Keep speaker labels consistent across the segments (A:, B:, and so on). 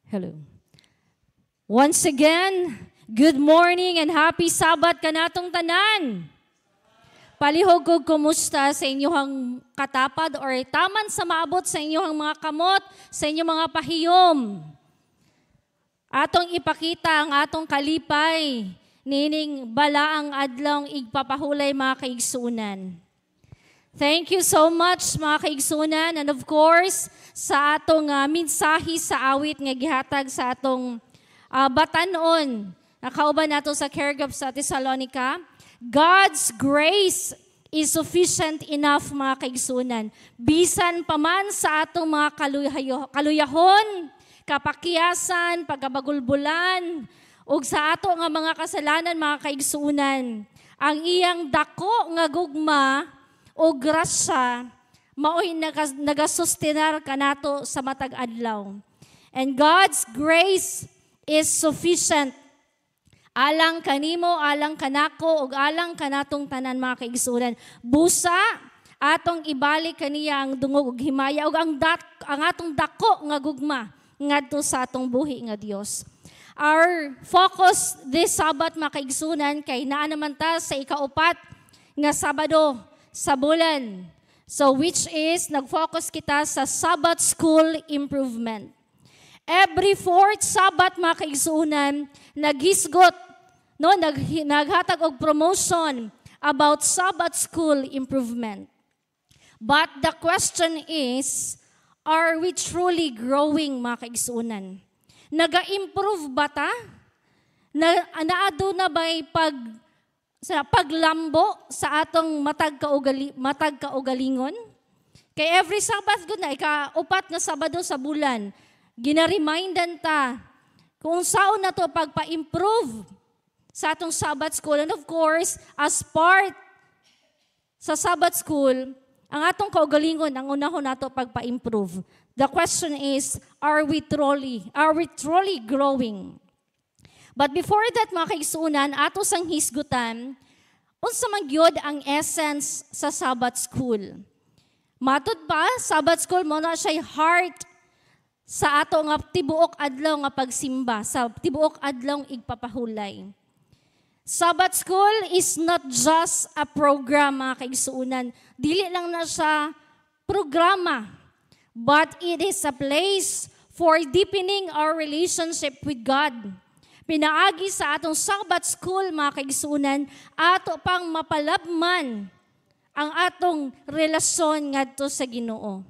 A: Hello. Once again, good morning and happy Sabbath kanatong tanan. Palihog ko kumusta sa inyong katapad or taman sa maabot sa inyong mga kamot, sa inyong mga pahiyom. Atong ipakita ang atong kalipay, nining balaang adlong igpapahulay mga kaigsunan. Thank you so much mga kaigsunan, and of course sa atong mensahe sa awit nga gihatag sa atong batanon. Nakauban nato sa care group sa Thessalonica. God's grace is sufficient enough mga kaigsunan. Bisan pa man sa atong mga kaluyahon, kapakiyasan, pagkabagulbulan, ug sa ato nga mga kasalanan mga kaigsunan, ang iyang dako nga gugma o grasya mao'y nagasustenar kanato sa matag adlaw. And God's grace is sufficient alang kanimo, alang kanako, ug alang kanatong tanan mga kaigsunan. Busa atong ibalik kaniya ang dungog ug himaya ug ang atong dako nga gugma ngadto sa atong buhi nga Dios. Our focus this Sabbath mga kaigsunan kay naa naman ta sa ikaupat nga Sabado sa bulan. So which is, nag-focus kita sa Sabbath School Improvement. Every fourth Sabbath, mga kaigsunan, naghisgot, no, naghatag og promotion about Sabbath School Improvement. But the question is, are we truly growing, mga kaigsunan? Naga-improve ba ta? Naado na ba'y sa paglambo sa atong matag kaugalingon. Kay every Sabbath gud na ikaupat nga Sabado sa bulan, gina-remindan ta kung saan na to pagpa-improve sa atong Sabbath school. And of course, as part sa Sabbath school, ang atong kaugalingon ang unahon nato pagpa-improve. The question is, are we truly growing? But before that, mga kaigsunan, ato sang hisgutan, unsa man gyud ang essence sa Sabbath school. Matud pa, Sabbath school mo na siya heart sa ato nga tibuok adlaw nga pagsimba, sa tibuok adlaw igpapahulay. Sabbath school is not just a program, mga kaigsunan. Dili lang na siya programa, but it is a place for deepening our relationship with God. Pinaagi sa atong Sabbath school, mga kaigsunan, ato pang mapalabman ang atong relasyon ngadto sa Ginoo.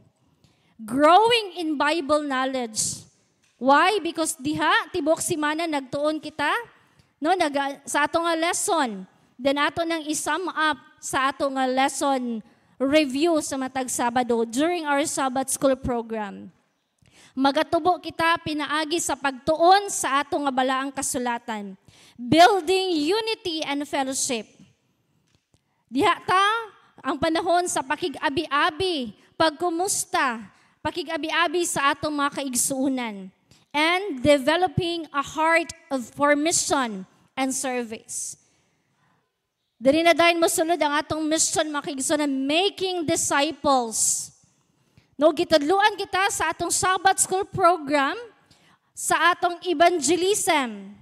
A: Growing in Bible knowledge. Why? Because diha tibok semana nagtuon kita no sa atong nga lesson. Then ato nang i-sum up sa atong nga lesson review sa matag Sabado during our Sabbath school program. Magatubo kita pinaagi sa pagtuon sa atong nga balaang kasulatan. Building unity and fellowship. Diha ta ang panahon sa pakig-abi-abi, pagkumusta, pakig-abi-abi sa atong mga kaigsuunan. And developing a heart for mission and service. Diri na dayon mosulod ang atong mission mga kaigsuunan, making disciples. No, gitadluan kita sa atong Sabbath school program, sa atong evangelism,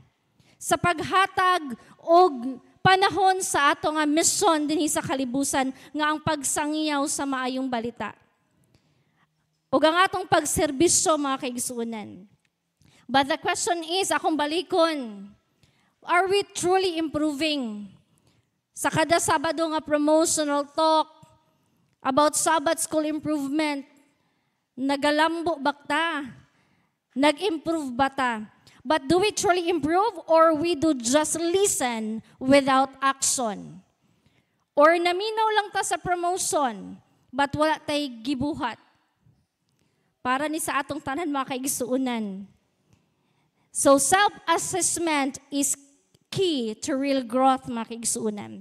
A: sa paghatag og panahon sa atong mission dinhi sa kalibusan nga ang pagsangyaw sa maayong balita. Ug ang atong pagserbisyo mga kaigsuonan. But the question is, akong balikon, are we truly improving? Sa kada Sabado nga promotional talk about Sabbath school improvement, nagalambo ba ta? Nag-improve ba ta? But do we truly improve or we do just listen without action? Or naminaw lang ta sa promotion but wala tay gibuhat? Para ni sa atong tanan mga kaigsuunan. So self-assessment is key to real growth mga kaigsuunan.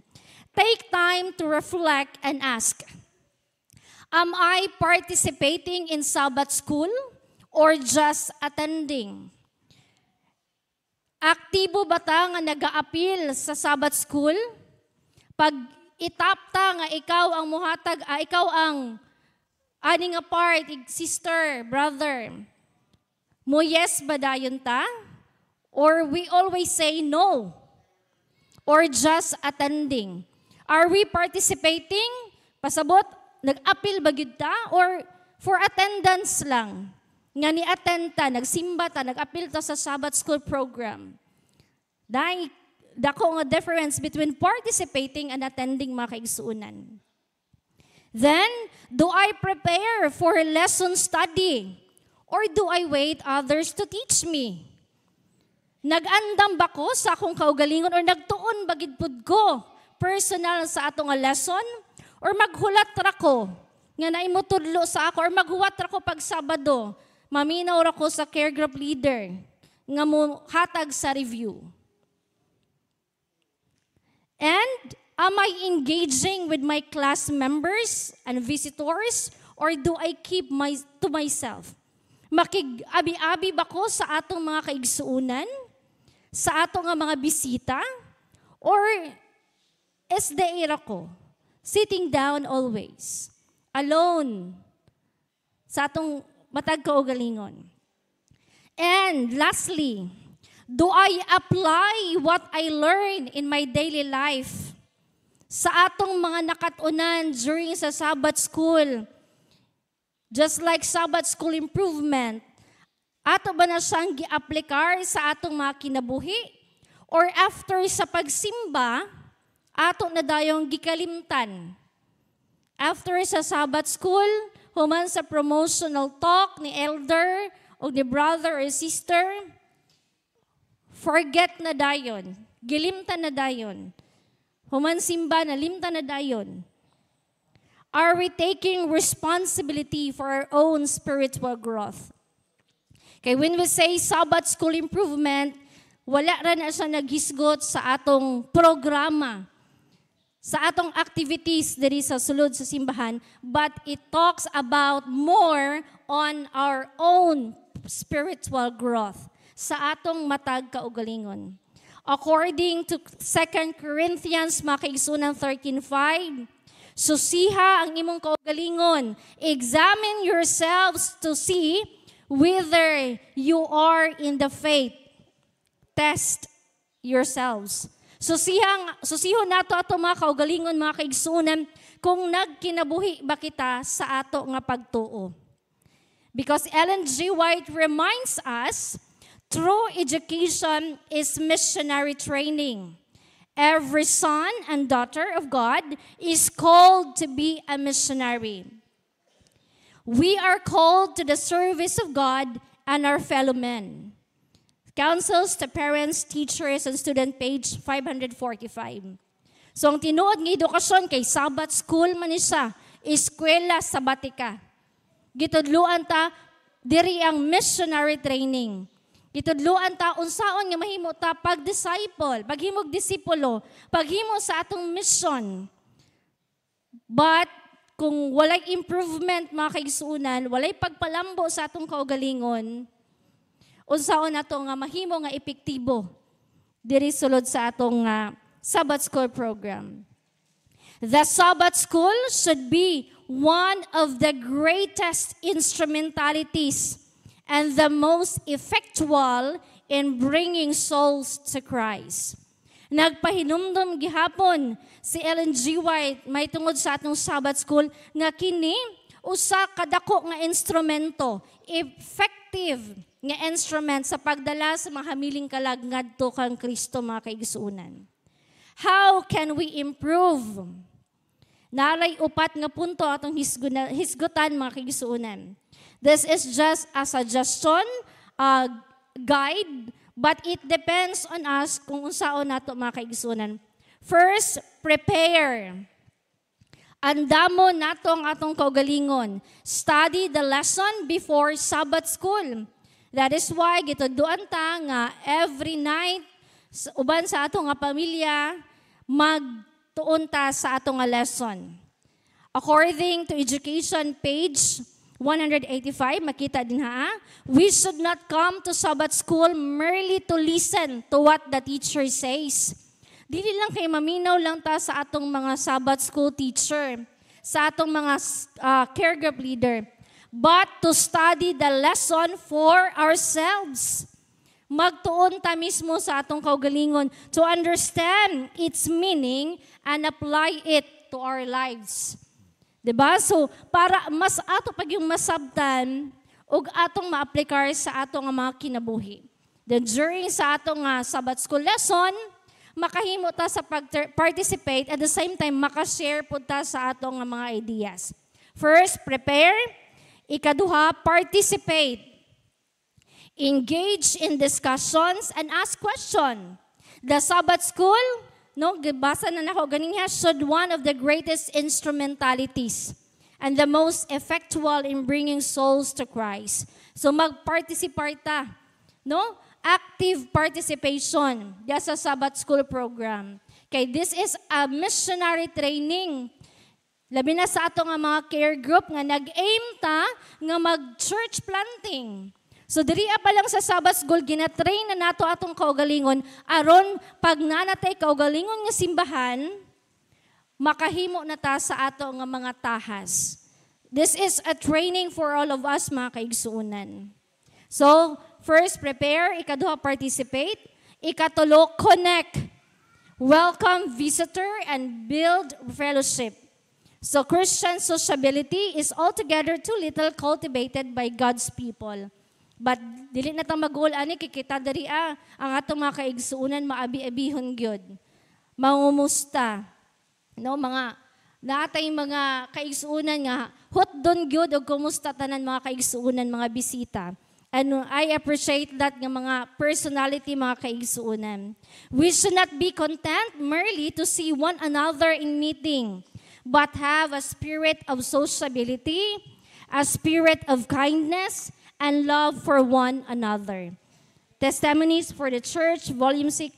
A: Take time to reflect and ask, am I participating in Sabbath school or just attending? Aktibo ba ta nga nag-a-appeal sa Sabbath school? Pag itap ta nga ikaw ang muhatag, ikaw ang ani nga part, sister, brother. Mo yes ba dayon ta? Or we always say no? Or just attending? Are we participating? Pasabot, nag-appeal ba gyud ta? Or for attendance lang? Nga ni-attend ta, nagsimba ta, nag-appeal ta sa Sabbath School program. Dahil dako nga difference between participating and attending, mga kaigsuunan. Then, do I prepare for lesson study? Or do I wait others to teach me? Nag-andam ba ko sa akong kaugalingon or nagtuon bagid pud ko personal sa atong lesson? Or maghulat ra ko nga naimutudlo sa ako or maghuwat ra ko pag Sabado, maminaw ra ko sa care group leader nga mo hatag sa review? And am I engaging with my class members and visitors or do I keep to myself? Makig-abi-abi ba ko sa atong mga kaigsuunan? Sa atong mga bisita? Or is daira ko? Sitting down always. Alone. Sa atong matag kaugalingon. And lastly, do I apply what I learn in my daily life? Sa atong mga nakatunan during sa Sabbath School, just like Sabbath School improvement, ato ba na siyang gi-aplikar sa atong mga kinabuhi? Or after sa pagsimba, ato na dayong gikalimtan? After sa Sabbath School, human sa promotional talk ni elder o ni brother or sister, forget na dayon, gilimtan na dayon. Human simba na limtan na dayon. Are we taking responsibility for our own spiritual growth? Okay, when we say Sabbath School improvement, wala ra na siya naghisgot sa atong programa, sa atong activities diri sa sulod sa simbahan, but it talks about more on our own spiritual growth, sa atong matag kaugalingon. According to 2 Corinthians, mga kaigsunan 13:5, susiha ang imong kaugalingon, examine yourselves to see whether you are in the faith. Test yourselves. Susihon nato ato mga kaugalingon, mga kaigsunan, kung nagkinabuhi ba kita sa ato nga pagtuo. Because Ellen G. White reminds us, true education is missionary training. Every son and daughter of God is called to be a missionary. We are called to the service of God and our fellow men. Counsels to Parents, Teachers, and Student, page 545. So ang tinuod ng edukasyon kay Sabbath School man siya, eskwela sabatika. Gitudluan ta, diri ang missionary training. Gitudluan ta, unsaon nga mahimo ta pag-disciple, paghimog disipulo, paghimo sa atong mission. But kung walay improvement, mga kaigsuunan, walay pagpalambo sa atong kaugalingon, unsaon nato nga mahimo nga epektibo diri sulod sa atong Sabbath School program. The Sabbath School should be one of the greatest instrumentalities and the most effectual in bringing souls to Christ. Nagpahinumdum gihapon si Ellen G. White may tungod sa atong Sabbath School nga kini usa kadako nga instrumento, effective nga instrument sa pagdala sa mga hamiling kalag ngadto kang Kristo, mga kaigsuunan. How can we improve? Nalay upat nga punto atong hisgutan, mga kaigsuunan. This is just a suggestion, guide, but it depends on us kung unsaon nato, mga kaigsuunan. First, prepare. Andamo nato ang atong kaugalingon. Study the lesson before Sabbath School. That is why gituduan ta nga every night uban sa atong nga pamilya magtuon ta sa atong nga lesson. According to Education, page 185, makita din we should not come to Sabbath School merely to listen to what the teacher says. Dili lang kay maminaw lang ta sa atong mga Sabbath School teacher, sa atong mga care group leader, but to study the lesson for ourselves. Magtuon ta mismo sa atong kaugalingon to understand its meaning and apply it to our lives. Diba? So, para mas ato pag yung masabtan, ug atong ma-aplikar sa atong mga kinabuhi. Then during sa atong Sabbath school lesson, makahimo ta sa pag-participate at the same time makashare po ta sa atong mga ideas. First, prepare. Ikaduha, participate. Engage in discussions and ask question. The Sabbath school, no, basa na nako ganing should one of the greatest instrumentalities and the most effectual in bringing souls to Christ. So mag-participate ta, no? Active participation diya sa Sabbath School program. Okay, this is a missionary training. Labi na sa ato nga mga care group nga nag-aim ta nga mag-church planting. So diriya pa lang sa Sabbath School, gina-train na nato atong kaugalingon aron pag nanatay kaugalingon nga simbahan, makahimo na ta sa ato nga mga tahas. This is a training for all of us, mga kaigsuunan. So, first, prepare. Ikaduha, participate. Ikatulo, connect. Welcome visitor and build fellowship. So, Christian sociability is altogether too little cultivated by God's people. But dili na ta magul ani kikita diri ang atong mga kaigsuunan maabi-abihon gyud. Mangumusta. No, mga natay mga kaigsuunan nga hotdon gyud og kumusta tanan mga kaigsuunan, mga bisita. And I appreciate that ng mga personality, mga kaigsuunan. We should not be content merely to see one another in meeting, but have a spirit of sociability, a spirit of kindness, and love for one another. Testimonies for the Church, Volume 6,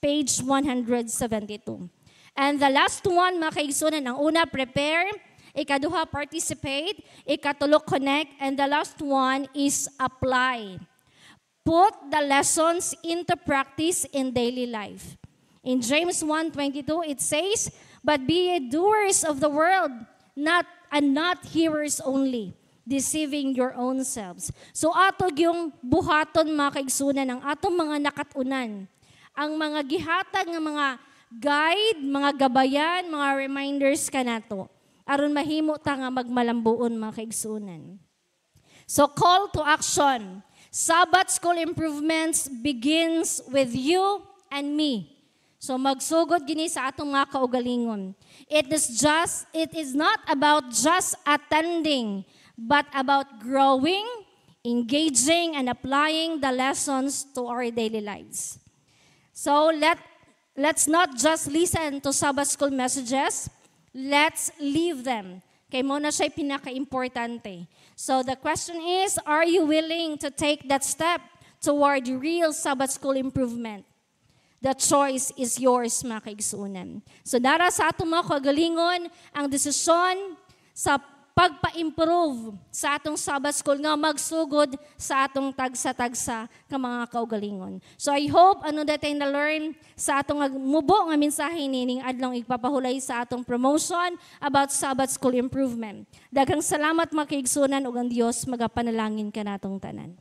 A: page 172. And the last one, mga kaigsuunan, ang una, prepare. Ikaduha, participate. Ikatulo, connect. And the last one is apply. Put the lessons into practice in daily life. In James 1:22, it says, "But be ye doers of the word, not hearers only, deceiving your own selves." So atog yung buhaton, mga kaigsunan, ang atong mga nakatunan. Ang mga gihatag ng mga guide, mga gabayan, mga reminders kanato aron mahimo ta nga magmalambuon, mga kaigsunan. So call to action. Sabbath school improvements begins with you and me. So magsugod gini sa atong mga kaugalingon. It is not about just attending, but about growing, engaging, and applying the lessons to our daily lives. So let's not just listen to Sabbath school messages. Let's live them. Kay mo na siya pinaka-importante. So the question is, are you willing to take that step toward real Sabbath school improvement? The choice is yours, mga kaigsuunan. So dara sa atong mga kagalingon, ang desisyon sa pagpa-improve sa atong Sabbath school nga magsugod sa atong tagsa-tagsa ka mga kaugalingon. So I hope ano datay na learn sa atong mubo nga mensahe nining adlong igpapahulay sa atong promotion about Sabbath school improvement. Daghang salamat, mga kaigsuunan, ug ang Dios magapanalangin kanatong tanan.